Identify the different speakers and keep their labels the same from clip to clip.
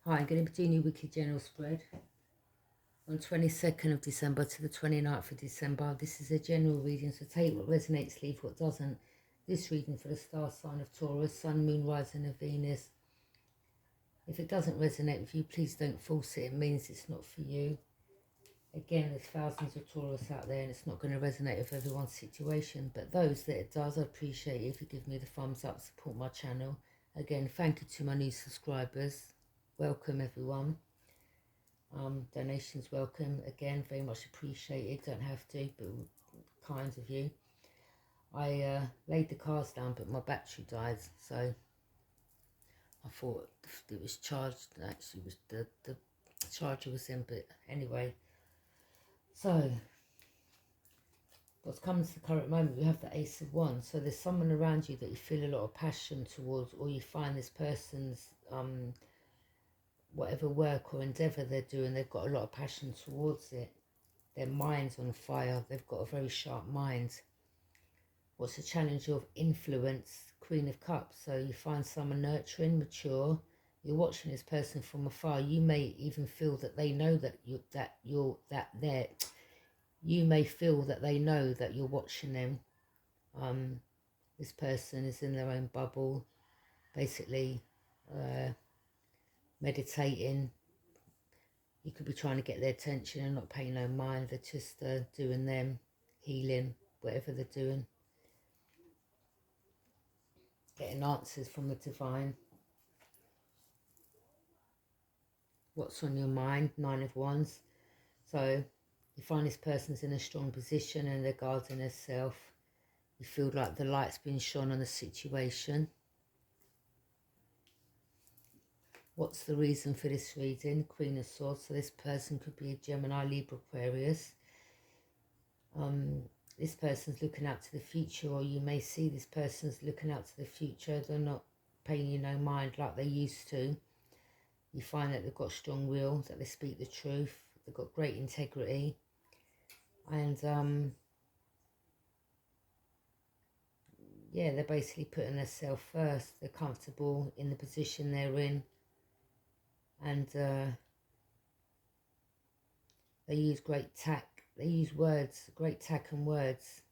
Speaker 1: Hi, I'm going to be doing your weekly general spread on 22nd of December to the 29th of December. This is a general reading, so take what resonates, leave what doesn't. This reading for the star sign of Taurus, Sun, Moon, Rising of Venus. If it doesn't resonate with you, please don't force it. It means it's not for you. Again, there's thousands of Taurus out there and it's not going to resonate with everyone's situation. But those that it does, I appreciate it if you give me the thumbs up, support my channel. Again, thank you to my new subscribers. Welcome everyone. Donations welcome. Again, very much appreciated. Don't have to, but kind of you. I laid the cards down, but my battery died, so I thought it was charged. Actually, was the charger was in, but anyway. So, what's coming to the current moment? We have the Ace of Wands. So there's someone around you that you feel a lot of passion towards, or you find this person's whatever work or endeavour they're doing, they've got a lot of passion towards it. Their mind's on fire. They've got a very sharp mind. What's the challenge of influence? Queen of Cups. So you find someone nurturing, mature. You're watching this person from afar. You may even feel that they know that you may feel that they know that you're watching them. This person is in their own bubble, basically meditating. You could be trying to get their attention and not paying no mind. They're just doing them, healing, whatever they're doing. Getting answers from the divine. What's on your mind? 9 of Wands. So you find this person's in a strong position and they're guarding herself. You feel like the light's been shone on the situation. What's the reason for this reading? Queen of Swords. So this person could be a Gemini, Libra, Aquarius. This person's looking out to the future, or you may see this person's looking out to the future. They're not paying you no mind like they used to. You find that they've got strong will, that they speak the truth. They've got great integrity. And yeah, they're basically putting themselves first. They're comfortable in the position they're in. And they use great tact. They use words, great tact and words.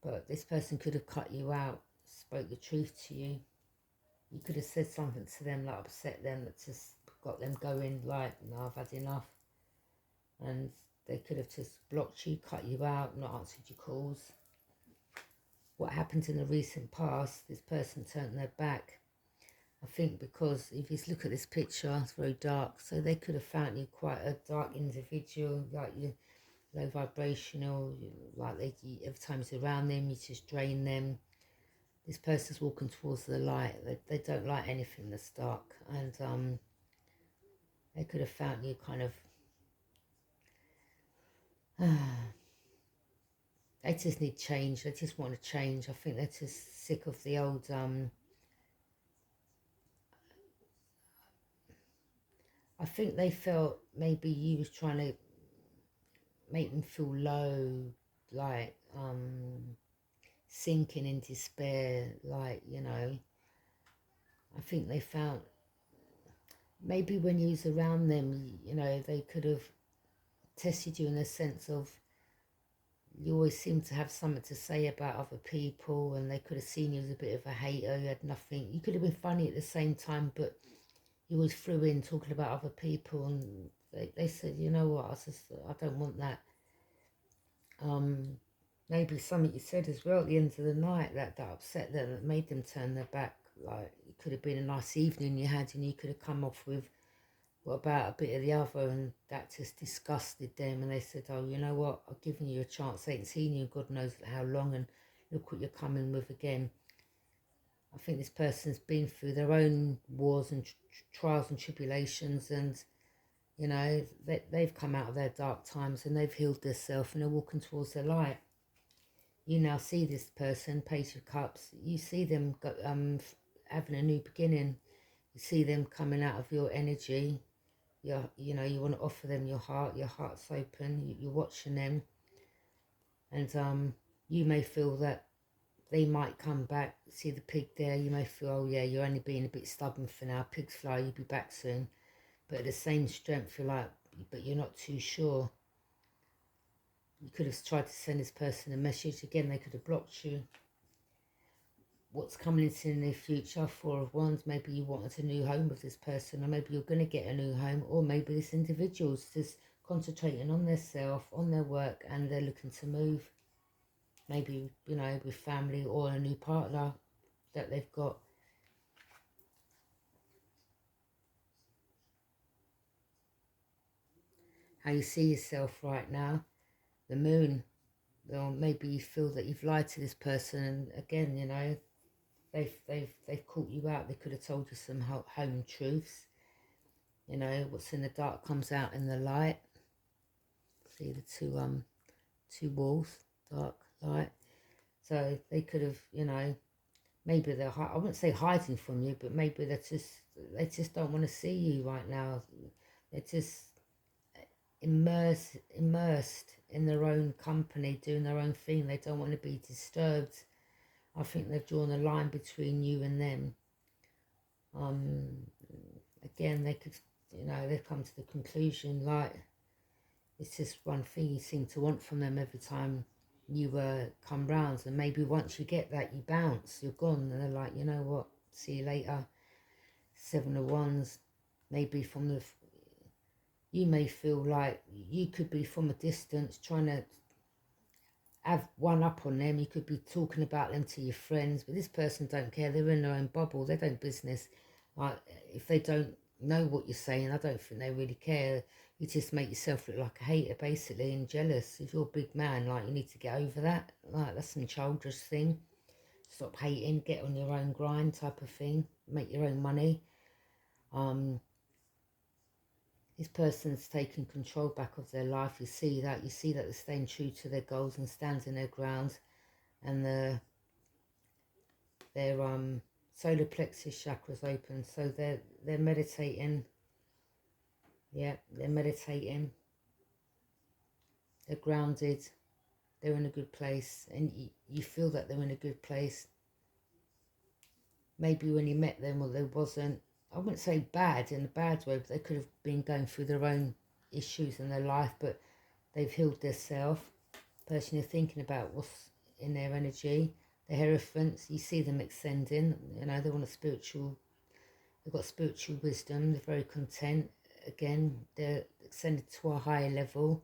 Speaker 1: But this person could have cut you out, spoke the truth to you. You could have said something to them that upset them, that just got them going like, no, I've had enough. And they could have just blocked you, cut you out, not answered your calls. What happened in the recent past, this person turned their back. I think because if you look at this picture, it's very dark. So they could have found you quite a dark individual, like you low vibrational, like every time it's around them, you just drain them. This person's walking towards the light. They don't like anything that's dark. And they could have found you kind of... they just need change. They just want to change. I think they're just sick of the old... I think they felt maybe you was trying to make them feel low, like sinking in despair, like, you know. I think they found maybe when you was around them, you know, they could have tested you in the sense of you always seem to have something to say about other people, and they could have seen you as a bit of a hater. You had nothing. You could have been funny at the same time, but you always flew in talking about other people, and they said, you know what, I don't want that. Maybe something you said as well at the end of the night that upset them, that made them turn their back. Like, it could have been a nice evening you had and you could have come off with, what about a bit of the other, and that just disgusted them, and they said, oh, you know what, I've given you a chance, I ain't seen you God knows how long, and look what you're coming with again. I think this person's been through their own wars and trials and tribulations, and you know, they've come out of their dark times and they've healed themselves and they're walking towards their light. You now see this person, Page of Cups, you see them having a new beginning. You see them coming out of your energy. You know, you want to offer them your heart's open, you're watching them. And you may feel that they might come back, see the pig there, you may feel, oh yeah, you're only being a bit stubborn for now, pigs fly, you'll be back soon. but the same strength, you're like, but you're not too sure. You could have tried to send this person a message. Again, they could have blocked you. What's coming into the near future? Four of Wands. Maybe you wanted a new home with this person, or maybe you're going to get a new home, or maybe this individual's just concentrating on their self, on their work, and they're looking to move. Maybe, you know, with family or a new partner that they've got. How you see yourself right now. The moon. Or maybe you feel that you've lied to this person, and again, you know, they've caught you out. They could have told you some home truths. You know, what's in the dark comes out in the light. See the two walls, dark, light. So they could have, you know, maybe they're, I wouldn't say hiding from you, but maybe they just don't want to see you right now. They're just immersed in their own company, doing their own thing. They don't want to be disturbed. I think they've drawn a line between you and them. Again, they could, you know, they've come to the conclusion, like, it's just one thing you seem to want from them every time you come round, and maybe once you get that, you bounce, you're gone, and they're like, you know what, see you later. Seven of Wands. Maybe from the, you may feel like you could be from a distance trying to have one up on them. You could be talking about them to your friends, but this person don't care. They're in their own bubble. They don't business. Like, if they don't know what you're saying, I don't think they really care. You just make yourself look like a hater, basically, and jealous. If you're a big man, like, you need to get over that. Like, that's some childish thing. Stop hating, get on your own grind type of thing. Make your own money. This person's taking control back of their life. You see that they're staying true to their goals and standing their ground, and their solar plexus chakra's open, so they're meditating. Yeah, they're meditating. They're grounded. They're in a good place, and you feel that they're in a good place. Maybe when you met them, or they wasn't, I wouldn't say bad in a bad way, but they could have been going through their own issues in their life, but they've healed themselves. Person you're thinking about, what's in their energy. The Hierophants, you see them ascending. You know, they want a spiritual, they've got spiritual wisdom. They're very content. Again, they're ascended to a higher level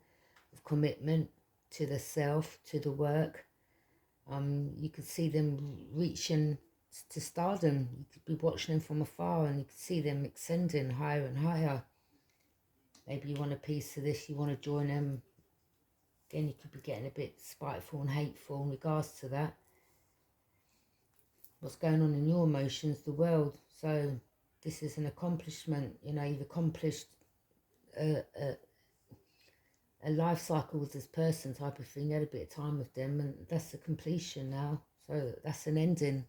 Speaker 1: of commitment to the self, to the work. You could see them reaching to stardom. You could be watching them from afar, and you could see them ascending higher and higher. Maybe you want a piece of this, you want to join them. Again, you could be getting a bit spiteful and hateful in regards to that. What's going on in your emotions, the world. So this is an accomplishment. You know, you've accomplished a life cycle with this person type of thing. You had a bit of time with them, and that's the completion now. So that's an ending.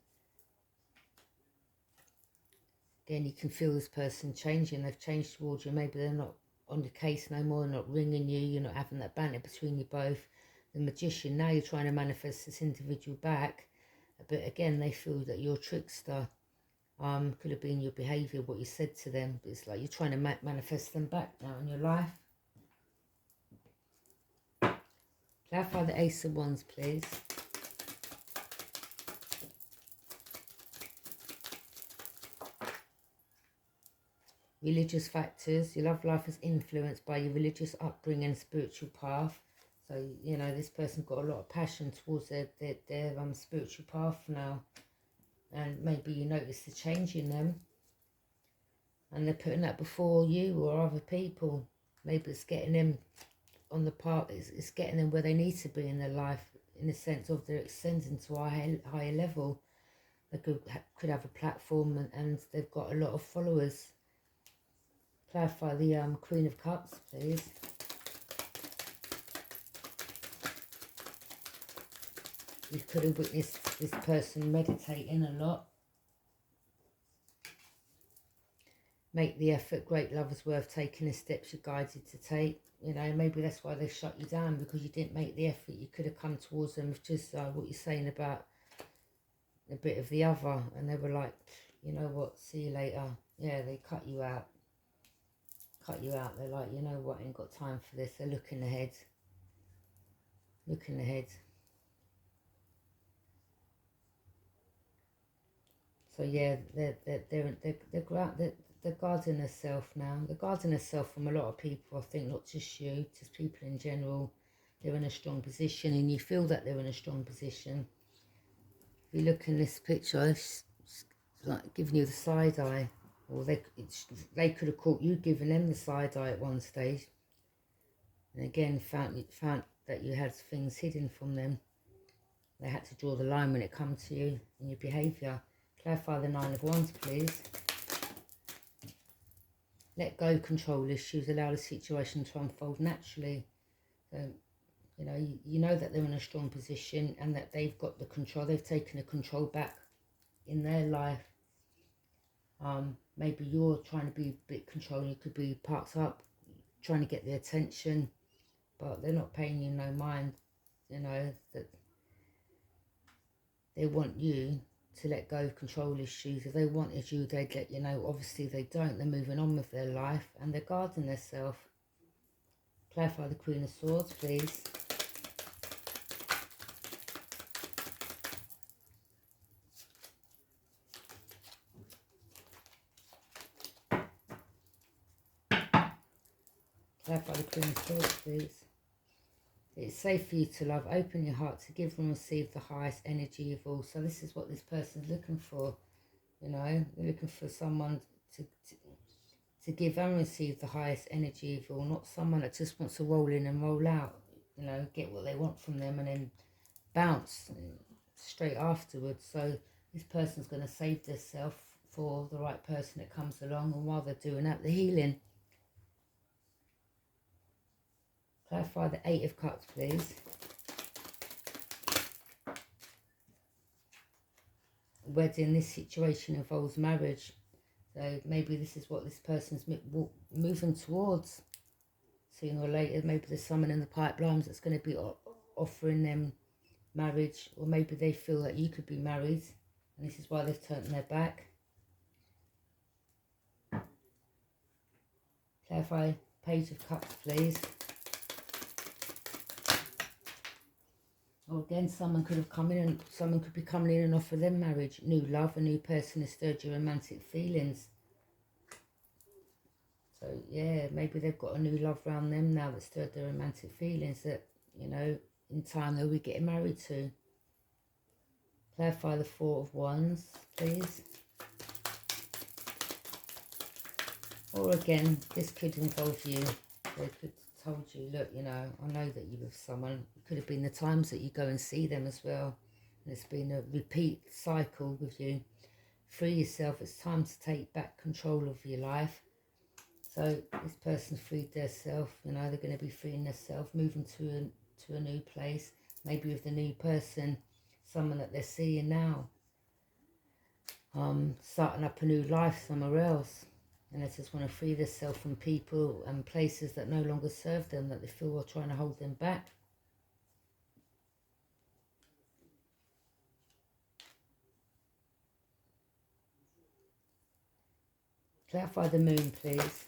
Speaker 1: Again, you can feel this person changing. They've changed towards you. Maybe they're not on the case no more. They're not ringing you. You're not having that banter between you both. The Magician, now you're trying to manifest this individual back. But again, they feel that you're a trickster. Could have been your behaviour, what you said to them. But it's like you're trying to manifest them back now in your life. Clarify the Ace of Wands, please. Religious factors. Your love life is influenced by your religious upbringing and spiritual path. So, you know, this person's got a lot of passion towards their spiritual path now. And maybe you notice the change in them. And they're putting that before you or other people. Maybe it's getting them on the path, it's getting them where they need to be in their life, in the sense of they're ascending to a higher level. They could have a platform, and they've got a lot of followers. Clarify the Queen of Cups, please. You could have witnessed this person meditating a lot. Make the effort. Great love is worth taking the steps you're guided to take. You know, maybe that's why they shut you down, because you didn't make the effort. You could have come towards them with just what you're saying about a bit of the other, and they were like, you know what, see you later. Yeah, they cut you out. cut you out. They're like, you know what, I ain't got time for this. They're looking ahead. Looking ahead. So yeah, they're guarding herself now. They're guarding herself from a lot of people, I think, not just you, just people in general. They're in a strong position, and you feel that they're in a strong position. If you look in this picture, it's like giving you the side eye, or they could have caught you giving them the side eye at one stage, and again found that you had things hidden from them. They had to draw the line when it comes to you and your behaviour. Clarify the Nine of Wands, please. Let go control issues. Allow the situation to unfold naturally. So, you know that they're in a strong position and that they've got the control. They've taken the control back in their life. Maybe you're trying to be a bit controlling. You could be parked up, trying to get their attention, but they're not paying you no mind. That they want you to let go of control issues. If they wanted you, they'd let you know. Obviously they don't. They're moving on with their life and they're guarding themselves. Clarify the Queen of Swords, please. Clarify the Queen of Swords, please. It's safe for you to love. Open your heart to give and receive the highest energy of all. So this is what this person's looking for. They're looking for someone to give and receive the highest energy of all, not someone that just wants to roll in and roll out, get what they want from them and then bounce straight afterwards. So this person's going to save themselves for the right person that comes along, and while they're doing that, the healing. Clarify the Eight of Cups, please. Wedding, this situation involves marriage. So maybe this is what this person's moving towards. Sooner or later, maybe there's someone in the pipelines that's going to be offering them marriage, or maybe they feel that you could be married, and this is why they've turned their back. Clarify Page of Cups, please. Or again, someone could have come in, and someone could be coming in and offer them marriage, new love, a new person has stirred your romantic feelings. So yeah, maybe they've got a new love around them now that stirred their romantic feelings that, in time they'll be getting married to. Clarify the Four of Wands, please. Or again, this could involve you. They could have told you, look, I know that you're with someone. It could have been the times that you go and see them as well. And it's been a repeat cycle with you. Free yourself. It's time to take back control of your life. So this person's freed themselves. They're going to be freeing themselves, moving to a new place. Maybe with the new person, someone that they're seeing now. Starting up a new life somewhere else. And they just want to free themselves from people and places that no longer serve them, that they feel are trying to hold them back. Clarify the Moon, please.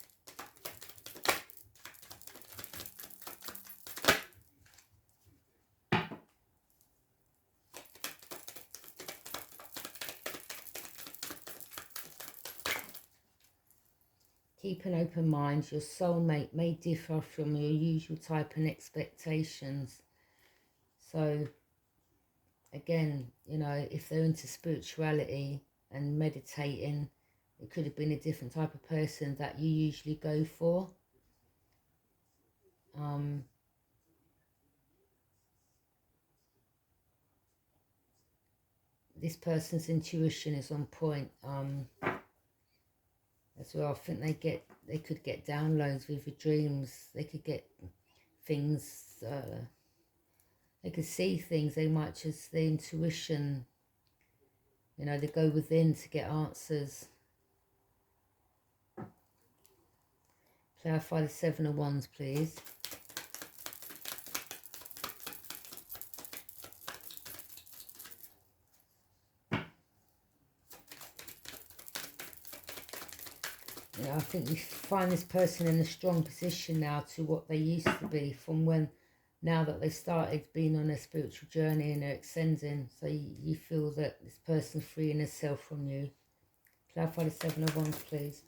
Speaker 1: Keep an open mind. Your soulmate may differ from your usual type and expectations. So, again, if they're into spirituality and meditating, it could have been a different type of person that you usually go for. This person's intuition is on point. As well, I think they could get downloads with your dreams. They could get things. They could see things. They might just the intuition. They go within to get answers. Clarify the Seven of Wands, please. You know, I think you find this person in a strong position now to what they used to be from when, now that they've started being on a spiritual journey and they're ascending. So you feel that this person's freeing herself from you. Clarify the Seven of Wands, please.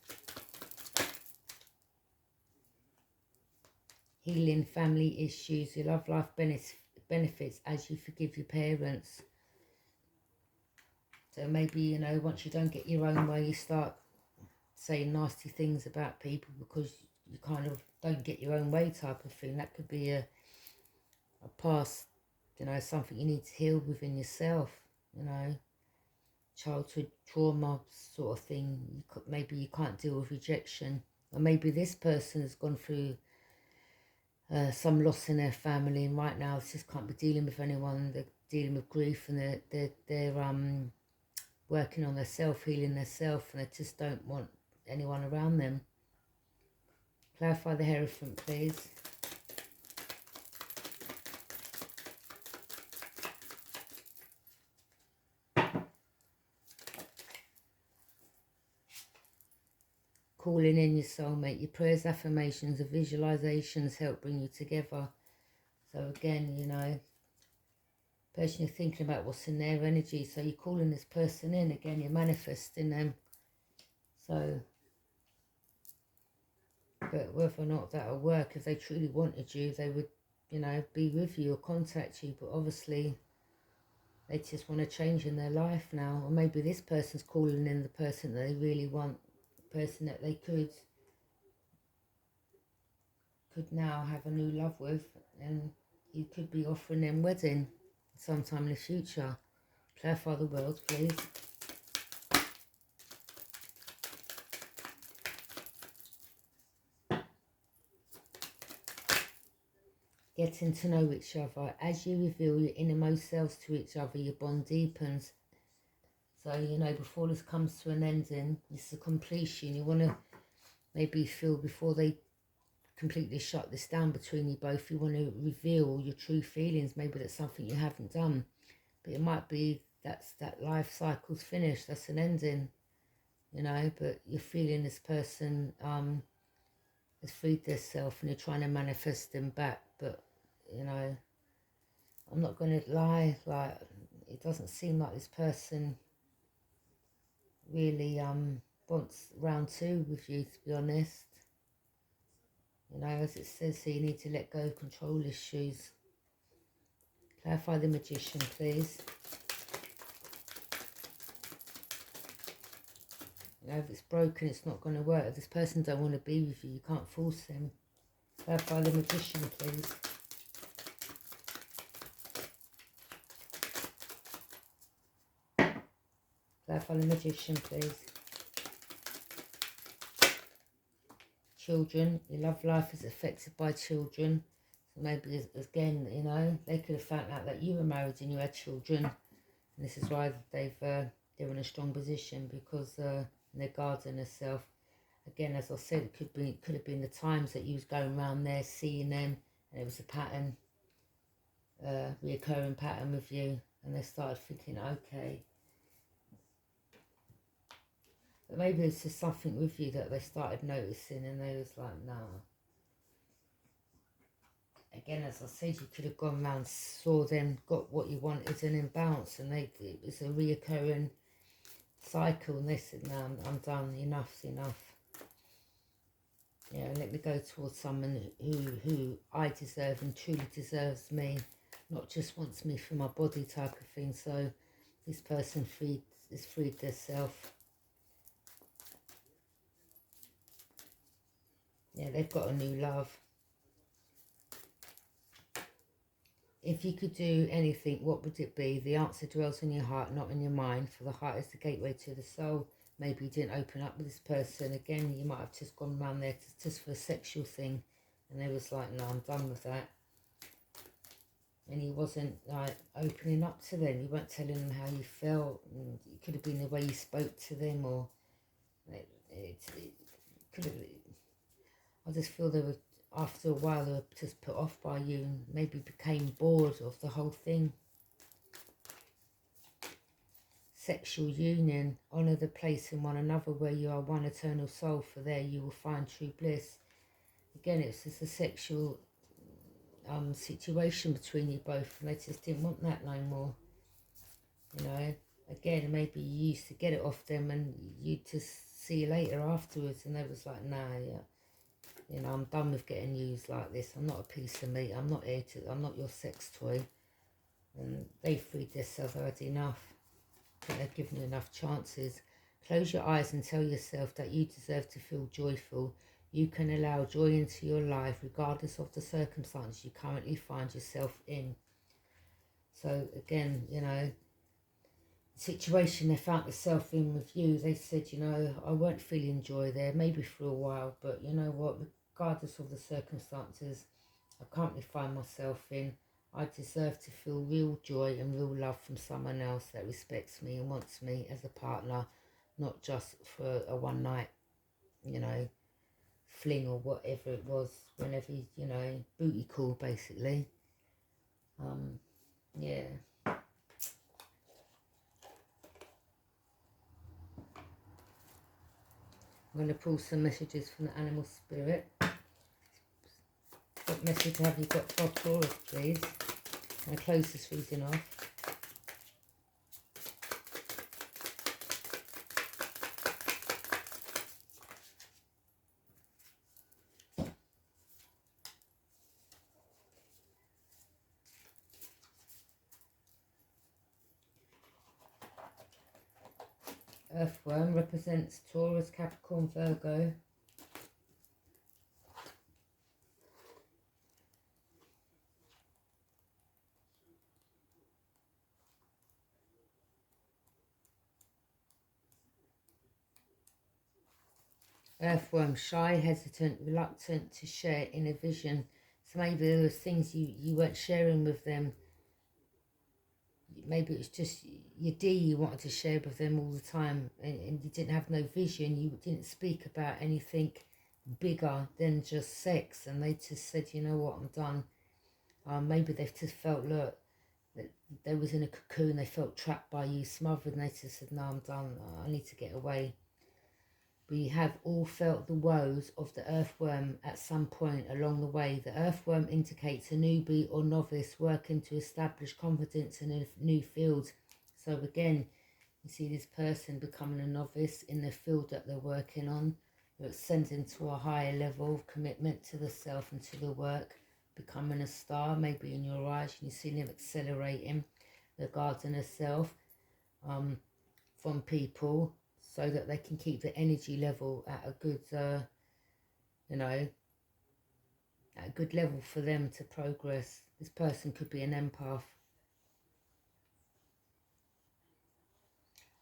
Speaker 1: Healing family issues, your love life benefits as you forgive your parents. So maybe, you know, once you don't get your own way, you start saying nasty things about people because you kind of don't get your own way type of thing. That could be a past, you know, something you need to heal within yourself, you know, childhood trauma sort of thing. Maybe you can't deal with rejection, or maybe this person has gone through some loss in their family, and right now they just can't be dealing with anyone. They're dealing with grief, and they're working on their self, healing their self, and they just don't want anyone around them. Clarify the Hierophant, please. Calling in your soulmate. Your prayers, affirmations, and visualizations help bring you together. So again, you know, person you're thinking about, what's in their energy. So you're calling this person in. Again, you're manifesting them. So, but whether or not that'll work, if they truly wanted you, they would, you know, be with you or contact you. But obviously, they just want to change in their life now. Or maybe this person's calling in the person that they really want, the person that they could now have a new love with, and you could be offering them wedding sometime in the future. Clarify the World, please. Getting to know each other. As you reveal your innermost selves to each other, your bond deepens. So, you know, before this comes to an ending, it's a completion. You want to maybe feel, before they completely shut this down between you both, you want to reveal your true feelings. Maybe that's something you haven't done, but it might be that life cycle's finished, that's an ending, you know, but you're feeling this person has freed themselves and you're trying to manifest them back. But, you know, I'm not going to lie, like, it doesn't seem like this person really wants round two with you, to be honest. You know, as it says here, you need to let go of control issues. Clarify the Magician, please. You know, if it's broken, it's not going to work. If this person don't want to be with you, you can't force them. Clarify the Magician, please. Clarify the Magician, please. Children, your love life is affected by children. So maybe, again, you know, they could have found out that you were married and you had children. And this is why they're in a strong position, because they're guarding themselves. Again, as I said, it could have been the times that you was going around there seeing them, and it was a pattern, reoccurring pattern with you, and they started thinking, okay. But maybe it's just something with you that they started noticing, and they was like, nah. Again, as I said, you could have gone around, saw them, got what you wanted, and then bounced, and it was a reoccurring cycle, and they said, no, I'm done, enough's enough. Yeah, let me go towards someone who I deserve and truly deserves me, not just wants me for my body type of thing. So this person has freed themselves. Yeah, they've got a new love. If you could do anything, what would it be? The answer dwells in your heart, not in your mind. For the heart is the gateway to the soul. Maybe you didn't open up with this person. Again, you might have just gone around there just for a sexual thing. And they was like, no, I'm done with that. And he wasn't like opening up to them. You weren't telling them how you felt. And it could have been the way you spoke to them, or it could have. I just feel they were, after a while, they were just put off by you and maybe became bored of the whole thing. sexual union. Honour the place in one another where you are one eternal soul, for there you will find true bliss. Again, it's just a sexual situation between you both, and they just didn't want that no more. You know, again, maybe you used to get it off them and you just see you later afterwards, and they was like, nah, yeah, you know, I'm done with getting used like this. I'm not a piece of meat. I'm not your sex toy. And they freed themselves. I had enough. I think they've given you enough chances. Close your eyes and tell yourself that you deserve to feel joyful. You can allow joy into your life regardless of the circumstances you currently find yourself in. So again, you know, the situation they found themselves in with you, they said, you know, I weren't feeling joy there, maybe for a while, but you know what, regardless of the circumstances I currently find myself in, I deserve to feel real joy and real love from someone else that respects me and wants me as a partner, not just for a one night, you know, fling or whatever it was, whenever, you know, booty call basically. Yeah. I'm going to pull some messages from the animal spirit. What message have you got for Taurus, please? I'm going to close this reading off. Earthworm represents Taurus, Capricorn, Virgo. Earthworm, shy, hesitant, reluctant to share inner vision. So maybe there was things you weren't sharing with them. Maybe it was just your D you wanted to share with them all the time, and you didn't have no vision. You didn't speak about anything bigger than just sex, and they just said, you know what, I'm done. Maybe they've just felt, look, that they was in a cocoon, they felt trapped by you, smothered, and they just said, no, I'm done, I need to get away. We have all felt the woes of the earthworm at some point along the way. The earthworm indicates a newbie or novice working to establish confidence in a new field. So again, you see this person becoming a novice in the field that they're working on. They're ascending to a higher level of commitment to the self and to the work, becoming a star, maybe in your eyes. You see them accelerating, regarding herself from people, so that they can keep the energy level at a good, you know, at a good level for them to progress. This person could be an empath.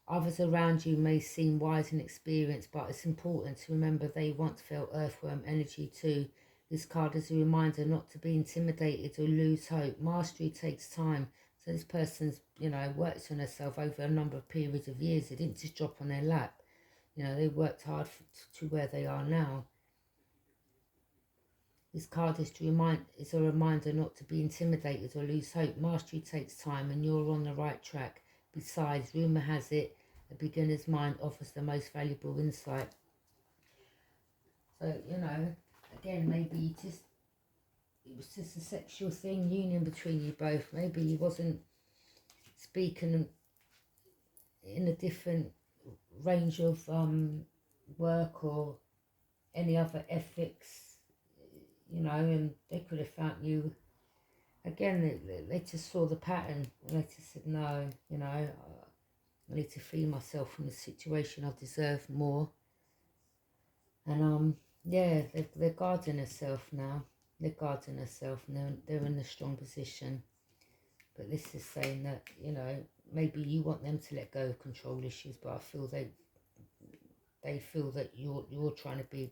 Speaker 1: Others around you may seem wise and experienced, but it's important to remember they once felt earthworm energy too. This card is a reminder not to be intimidated or lose hope. Mastery takes time. So this person's, you know, worked on herself over a number of periods of years. It didn't just drop on their lap. You know, they worked hard to where they are now. This card is a reminder not to be intimidated or lose hope. Mastery takes time and you're on the right track. Besides, rumour has it, a beginner's mind offers the most valuable insight. So, you know, again, maybe it was just a sexual thing, union between you both. Maybe you wasn't speaking in a different range of work or any other ethics, you know, and they could have found you. Again, they just saw the pattern and they just said, no, you know, I need to free myself from the situation. I deserve more. And yeah, they're guarding herself now. They're guarding herself and they're in a strong position. But this is saying that, you know, maybe you want them to let go of control issues, but I feel they feel that you're trying to be,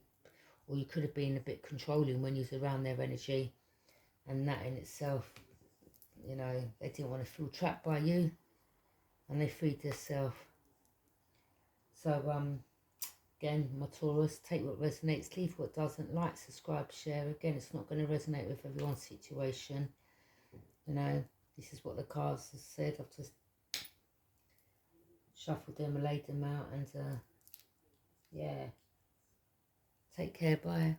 Speaker 1: or you could have been a bit controlling when you was around their energy, and that in itself, you know, they didn't want to feel trapped by you, and they freed themselves. So again, my Taurus, take what resonates, leave what doesn't. Like, subscribe, share. Again, it's not going to resonate with everyone's situation. You know, this is what the cards have said. I've just shuffled them and laid them out, and yeah, take care, bye.